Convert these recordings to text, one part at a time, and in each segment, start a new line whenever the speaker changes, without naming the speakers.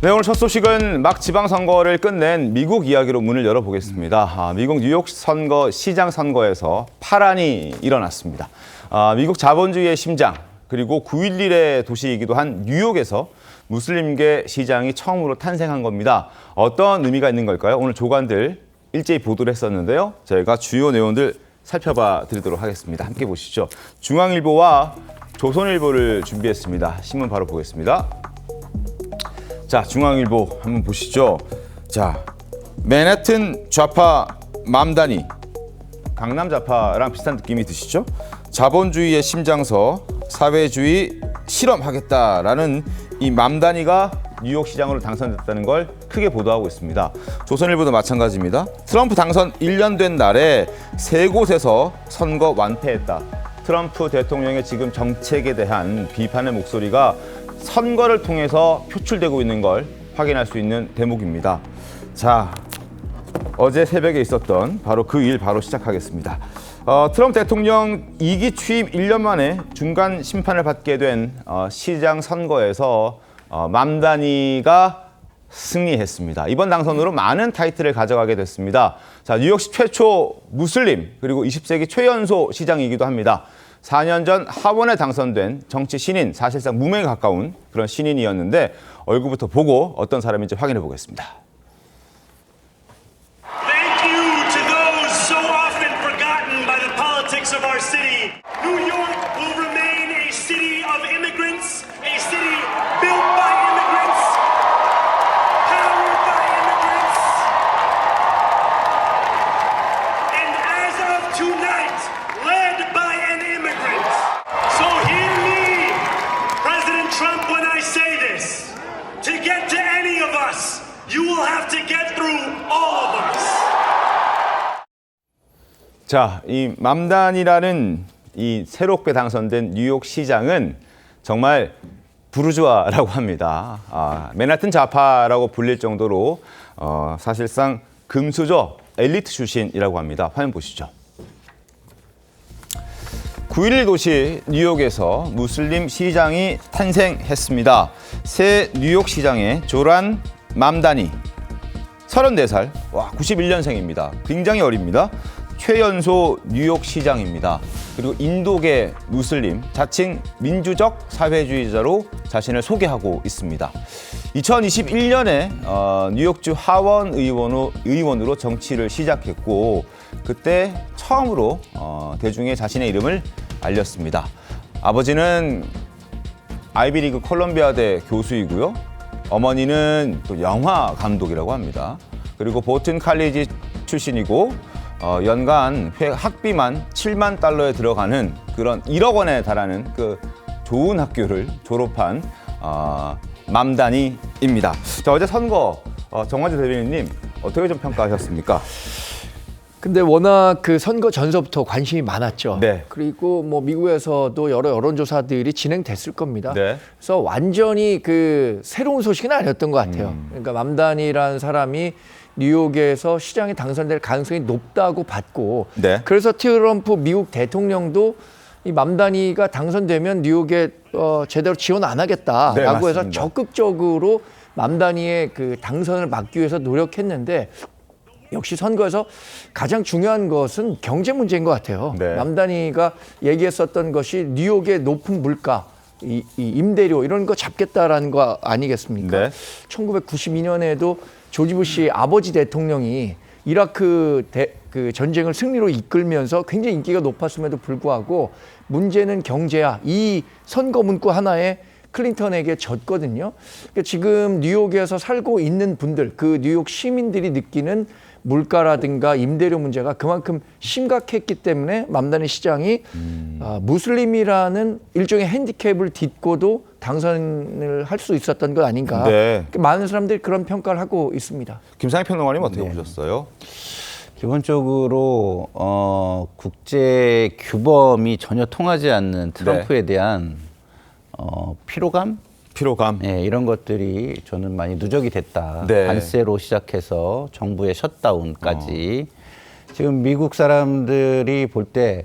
네, 오늘 첫 소식은 막 지방선거를 끝낸 미국 이야기로 문을 열어보겠습니다. 미국 뉴욕 선거 시장 선거에서 파란이 일어났습니다. 미국 자본주의의 심장, 그리고 9.11의 도시이기도 한 뉴욕에서 무슬림계 시장이 처음으로 탄생한 겁니다. 어떤 의미가 있는 걸까요? 오늘 조간들 일제히 보도를 했었는데요. 저희가 주요 내용들 살펴봐 드리도록 하겠습니다. 함께 보시죠. 중앙일보와 조선일보를 준비했습니다. 신문 바로 보겠습니다. 자, 중앙일보 한번 보시죠. 자, 맨해튼 좌파 맘다니, 강남 좌파랑 비슷한 느낌이 드시죠? 자본주의의 심장서, 사회주의 실험하겠다라는 이 맘다니가 뉴욕 시장으로 당선됐다는 걸 크게 보도하고 있습니다. 조선일보도 마찬가지입니다. 트럼프 당선 1년 된 날에 세 곳에서 선거 완패했다. 트럼프 대통령의 지금 정책에 대한 비판의 목소리가 선거를 통해서 표출되고 있는 걸 확인할 수 있는 대목입니다. 자, 어제 새벽에 있었던 바로 그 일 바로 시작하겠습니다. 트럼프 대통령 2기 취임 1년 만에 중간 심판을 받게 된 시장 선거에서 맘다니가 승리했습니다. 이번 당선으로 많은 타이틀을 가져가게 됐습니다. 자, 뉴욕시 최초 무슬림 그리고 20세기 최연소 시장이기도 합니다. 4년 전 하원에 당선된 정치 신인, 사실상 무명에 가까운 그런 신인이었는데 얼굴부터 보고 어떤 사람인지 확인해 보겠습니다.
Thank you to those so often forgotten by the politics of our city. New York will remain a city of immigrants, a city built by immigrants, powered by immigrants. And as of tonight, led by an immigrant. So hear me, President Trump, when I say this. To get to any of us, you will have to get through all of us.
자, 이 맘단이라는 이 새롭게 당선된 뉴욕 시장은 정말 부르주아라고 합니다. 맨하튼 좌파라고 불릴 정도로 사실상 금수저 엘리트 출신이라고 합니다. 화면 보시죠. 9.11 도시 뉴욕에서 무슬림 시장이 탄생했습니다. 새 뉴욕 시장의 조란 맘다니, 34살, 91년생입니다. 굉장히 어립니다. 최연소 뉴욕 시장입니다. 그리고 인도계 무슬림, 자칭 민주적 사회주의자로 자신을 소개하고 있습니다. 2021년에 뉴욕주 하원 의원으로 정치를 시작했고 그때 처음으로 대중에 자신의 이름을 알렸습니다. 아버지는 아이비리그 콜롬비아대 교수이고요. 어머니는 또 영화 감독이라고 합니다. 그리고 보튼 칼리지 출신이고 연간 학비만 7만 달러에 들어가는 그런 1억 원에 달하는 그 좋은 학교를 졸업한 맘다니입니다. 자, 어제 선거 정화재 대변인님 어떻게 좀 평가하셨습니까?
근데 워낙 그 선거 전서부터 관심이 많았죠.
네.
그리고 뭐 미국에서도 여러 여론조사들이 진행됐을 겁니다.
네.
그래서 완전히 그 새로운 소식은 아니었던 것 같아요. 그러니까 맘다니라는 사람이 뉴욕에서 시장에 당선될 가능성이 높다고 봤고,
네.
그래서 트럼프 미국 대통령도 이 맘다니가 당선되면 뉴욕에 제대로 지원 안 하겠다라고
네,
해서
맞습니다.
적극적으로 맘다니의 그 당선을 막기 위해서 노력했는데. 역시 선거에서 가장 중요한 것은 경제 문제인 것 같아요.
네.
맘다니가 얘기했었던 것이 뉴욕의 높은 물가, 이 임대료 이런 거 잡겠다라는 거 아니겠습니까?
네.
1992년에도 조지 부시 아버지 대통령이 이라크 그 전쟁을 승리로 이끌면서 굉장히 인기가 높았음에도 불구하고 문제는 경제야. 이 선거 문구 하나에 클린턴에게 졌거든요. 그러니까 지금 뉴욕에서 살고 있는 분들, 그 뉴욕 시민들이 느끼는 물가라든가 임대료 문제가 그만큼 심각했기 때문에 맘다니 시장이 무슬림이라는 일종의 핸디캡을 딛고도 당선을 할 수 있었던 것 아닌가.
네.
많은 사람들이 그런 평가를 하고 있습니다.
김상희 평론가님 어떻게 보셨어요?
기본적으로 국제 규범이 전혀 통하지 않는 트럼프에 대한 피로감? 네, 이런 것들이 저는 많이 누적이 됐다.
네.
관세로 시작해서 정부의 셧다운까지 지금 미국 사람들이 볼 때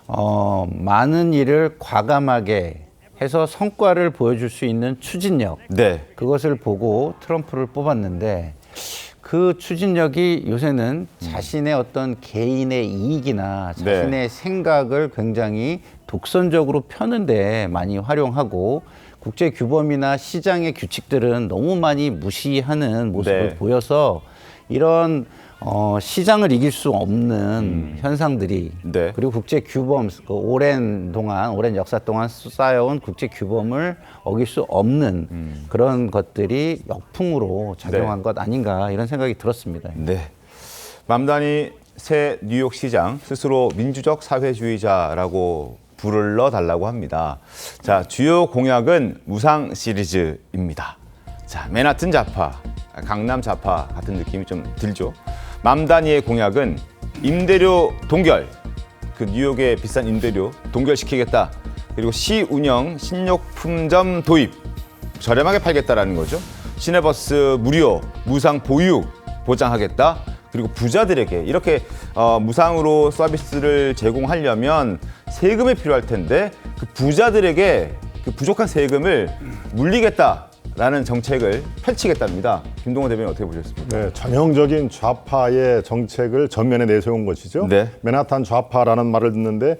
많은 일을 과감하게 해서 성과를 보여줄 수 있는 추진력
네.
그것을 보고 트럼프를 뽑았는데 그 추진력이 요새는 자신의 어떤 개인의 이익이나 자신의 생각을 굉장히 독선적으로 펴는데 많이 활용하고 국제 규범이나 시장의 규칙들은 너무 많이 무시하는 모습을 보여서 이런 시장을 이길 수 없는 현상들이 그리고 국제 규범, 그 오랜 역사 동안 쌓여온 국제 규범을 어길 수 없는 그런 것들이 역풍으로 작용한 것 아닌가 이런 생각이 들었습니다.
네. 맘다니 새 뉴욕 시장 스스로 민주적 사회주의자라고 불러달라고 합니다. 자, 주요 공약은 무상 시리즈입니다. 자, 맨하튼 좌파, 강남 좌파 같은 느낌이 좀 들죠. 맘다니의 공약은 임대료 동결, 그 뉴욕의 비싼 임대료 동결시키겠다. 그리고 시 운영 신용품점 도입, 저렴하게 팔겠다라는 거죠. 시내버스 무료, 무상 보육 보장하겠다. 그리고 부자들에게 이렇게 무상으로 서비스를 제공하려면 세금이 필요할 텐데 그 부자들에게 그 부족한 세금을 물리겠다라는 정책을 펼치겠답니다. 김동호 대변인 어떻게 보셨습니까?
네, 전형적인 좌파의 정책을 전면에 내세운 것이죠.
네.
맨하탄 좌파라는 말을 듣는데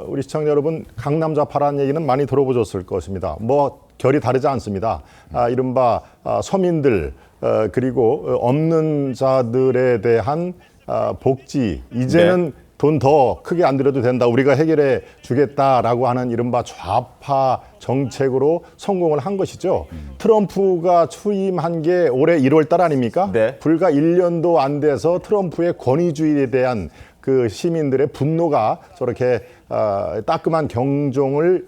우리 시청자 여러분 강남 좌파라는 얘기는 많이 들어보셨을 것입니다. 뭐 결이 다르지 않습니다. 이른바 서민들 그리고 없는 자들에 대한 복지 이제는 돈 더 크게 안 들여도 된다. 우리가 해결해 주겠다라고 하는 이른바 좌파 정책으로 성공을 한 것이죠. 트럼프가 취임한 게 올해 1월 달 아닙니까?
네.
불과 1년도 안 돼서 트럼프의 권위주의에 대한 그 시민들의 분노가 저렇게 따끔한 경종을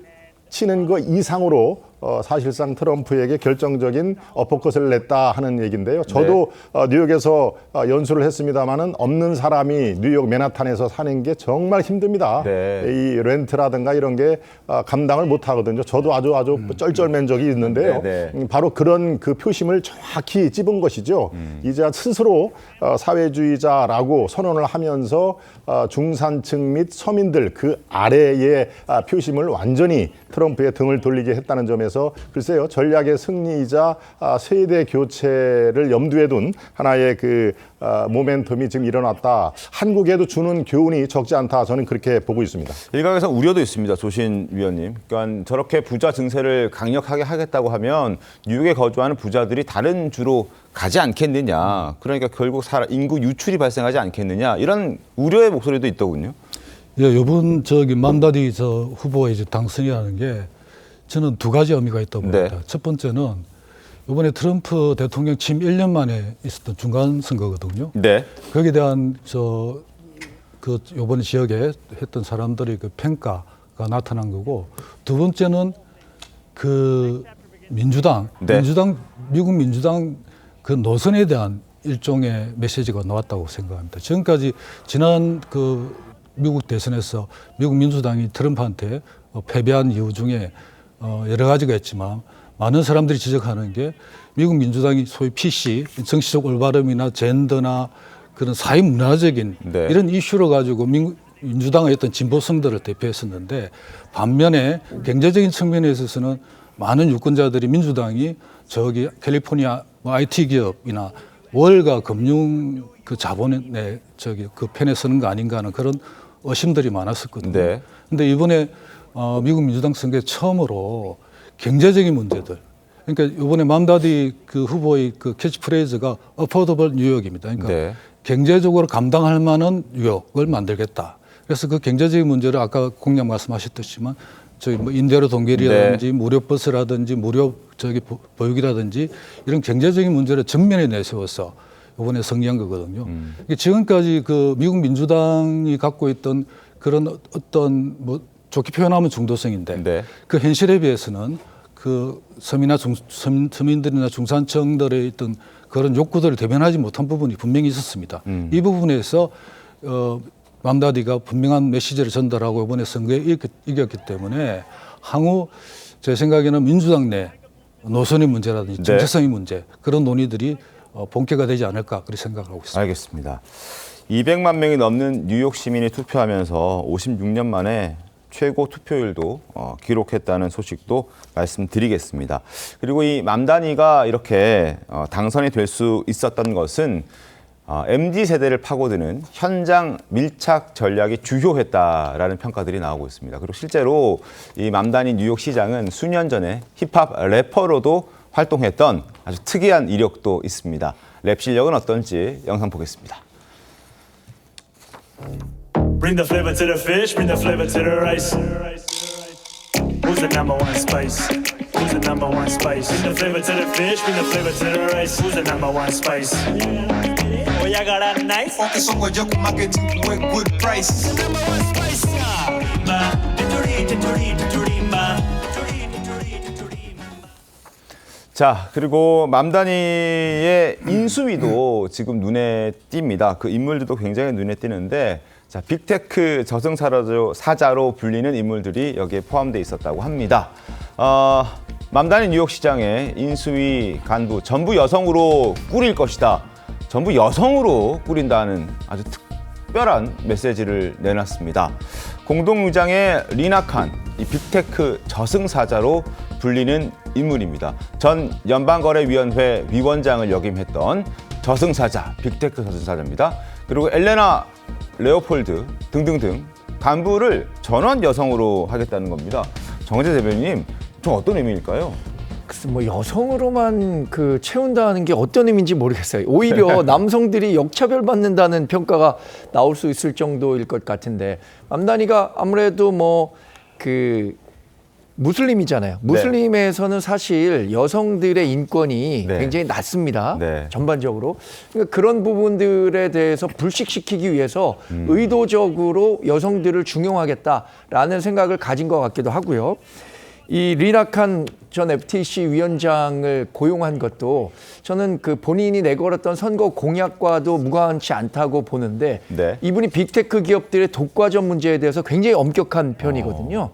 치는 것 이상으로 사실상 트럼프에게 결정적인 어퍼컷을 냈다 하는 얘기인데요. 저도 뉴욕에서 연수를 했습니다마는 없는 사람이 뉴욕 맨하탄에서 사는 게 정말 힘듭니다. 이 렌트라든가 이런 게 감당을 못 하거든요. 저도 아주 쩔쩔맨 적이 있는데요. 바로 그런 그 표심을 정확히 찝은 것이죠. 이제 스스로 사회주의자라고 선언을 하면서 중산층 및 서민들 그 아래의 표심을 완전히 트럼프의 등을 돌리게 했다는 점에서 글쎄요, 전략의 승리이자 세대 교체를 염두에 둔 하나의 그 모멘텀이 지금 일어났다. 한국에도 주는 교훈이 적지 않다. 저는 그렇게 보고 있습니다.
일각에서 우려도 있습니다. 조신 위원님. 그러니까 저렇게 부자 증세를 강력하게 하겠다고 하면 뉴욕에 거주하는 부자들이 다른 주로 가지 않겠느냐. 그러니까 결국 인구 유출이 발생하지 않겠느냐. 이런 우려의 목소리도 있더군요.
예, 이번 맘다디 후보의 당선이라는 게 저는 두 가지 의미가 있다고 봅니다. 첫 번째는 이번에 트럼프 대통령 취임 1년 만에 있었던 중간 선거거든요. 거기에 대한 이번 지역에 했던 사람들의 그 평가가 나타난 거고, 두 번째는 그 미국 민주당 그 노선에 대한 일종의 메시지가 나왔다고 생각합니다. 지금까지 지난 그 미국 대선에서 미국 민주당이 트럼프한테 패배한 이유 중에 여러 가지가 있지만 많은 사람들이 지적하는 게 미국 민주당이 소위 PC, 정치적 올바름이나 젠더나 그런 사회 문화적인 이런 이슈를 가지고 민주당의 어떤 진보성들을 대표했었는데, 반면에 경제적인 측면에 있어서는 많은 유권자들이 민주당이 캘리포니아 IT 기업이나 월가 금융 그 자본의 그 편에 서는 거 아닌가 하는 그런 의심들이 많았었거든요. 근데 이번에 미국 민주당 선거에 처음으로 경제적인 문제들, 그러니까 이번에 맘다디 그 후보의 그 캐치프레이즈가 어포더블 뉴욕입니다. 그러니까 경제적으로 감당할 만한 뉴욕을 만들겠다. 그래서 그 경제적인 문제를 아까 공약 말씀하셨듯이만 뭐 임대료 동결이라든지 무료 버스라든지 무료 보육이라든지 이런 경제적인 문제를 전면에 내세워서 이번에 승리한 거거든요. 지금까지 그 미국 민주당이 갖고 있던 그런 어떤 뭐 좋게 표현하면 중도성인데 그 현실에 비해서는 그 서민들이나 중산층들의 있던 그런 욕구들을 대변하지 못한 부분이 분명히 있었습니다. 이 부분에서 맘다디가 분명한 메시지를 전달하고 이번에 선거에 이겼기 때문에 향후 제 생각에는 민주당 내 노선의 문제라든지 정체성의 문제 그런 논의들이 본캐가 되지 않을까 그렇게 생각하고 있습니다.
알겠습니다. 200만 명이 넘는 뉴욕 시민이 투표하면서 56년 만에 최고 투표율도 기록했다는 소식도 말씀드리겠습니다. 그리고 이 맘다니가 이렇게 당선이 될 수 있었던 것은 MZ세대를 파고드는 현장 밀착 전략이 주요했다라는 평가들이 나오고 있습니다. 그리고 실제로 이 맘다니 뉴욕시장은 수년 전에 힙합 래퍼로도 활동했던 아주 특이한 이력도 있습니다. 랩 실력은 어떤지 영상 보겠습니다.
Bring the flavor to the fish, bring the flavor to the rice. Who's the number one spice? Who's the number one spice? Bring the flavor to the fish, bring the flavor to the rice. Who's the number one spice? Oh, y'all got that nice?
Focus on what you can market with good price.
Number one spice.
자, 그리고 맘다니의 인수위도 지금 눈에 띕니다. 그 인물들도 굉장히 눈에 띄는데, 자, 빅테크 저승사자로 불리는 인물들이 여기에 포함되어 있었다고 합니다. 맘다니 뉴욕시장의 인수위 간부 전부 여성으로 꾸릴 것이다. 전부 여성으로 꾸린다는 아주 특별한 메시지를 내놨습니다. 공동의장의 리나 칸, 이 빅테크 저승사자로 불리는 인물입니다. 전 연방거래위원회 위원장을 역임했던 저승사자, 빅테크 저승사자입니다. 그리고 엘레나 레오폴드 등등등 간부를 전원 여성으로 하겠다는 겁니다. 정재 대변인님, 좀 어떤 의미일까요?
글쎄 뭐 여성으로만 채운다는 게 어떤 의미인지 모르겠어요. 오히려 남성들이 역차별받는다는 평가가 나올 수 있을 정도일 것 같은데, 맘다니가 아무래도 무슬림이잖아요. 무슬림에서는 사실 여성들의 인권이
네.
굉장히 낮습니다.
네.
전반적으로. 그러니까 그런 부분들에 대해서 불식시키기 위해서 의도적으로 여성들을 중용하겠다라는 생각을 가진 것 같기도 하고요. 이 리나칸 전 FTC 위원장을 고용한 것도 저는 본인이 내걸었던 선거 공약과도 무관치 않다고 보는데,
네.
이분이 빅테크 기업들의 독과점 문제에 대해서 굉장히 엄격한 편이거든요.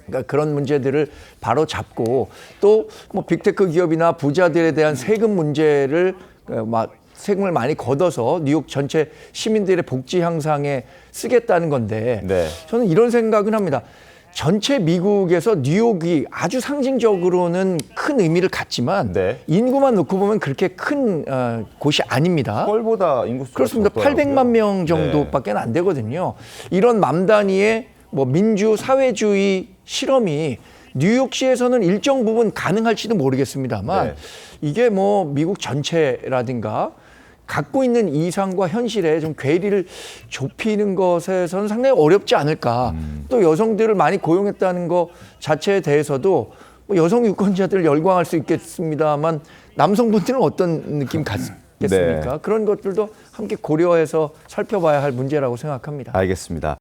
그러니까 그런 문제들을 바로 잡고, 또 빅테크 기업이나 부자들에 대한 세금 문제를 세금을 많이 걷어서 뉴욕 전체 시민들의 복지 향상에 쓰겠다는 건데,
네.
저는 이런 생각은 합니다. 전체 미국에서 뉴욕이 아주 상징적으로는 큰 의미를 갖지만
네.
인구만 놓고 보면 그렇게 큰 곳이 아닙니다.
서울보다 인구수가
그렇습니다.
적더라고요.
800만 명 정도밖에 안 되거든요. 이런 맘다니의 민주 사회주의 실험이 뉴욕시에서는 일정 부분 가능할지도 모르겠습니다만,
네.
이게 미국 전체라든가 갖고 있는 이상과 현실에 좀 괴리를 좁히는 것에서는 상당히 어렵지 않을까. 또 여성들을 많이 고용했다는 것 자체에 대해서도 여성 유권자들을 열광할 수 있겠습니다만, 남성분들은 어떤 느낌 갖겠습니까?
네.
그런 것들도 함께 고려해서 살펴봐야 할 문제라고 생각합니다.
알겠습니다.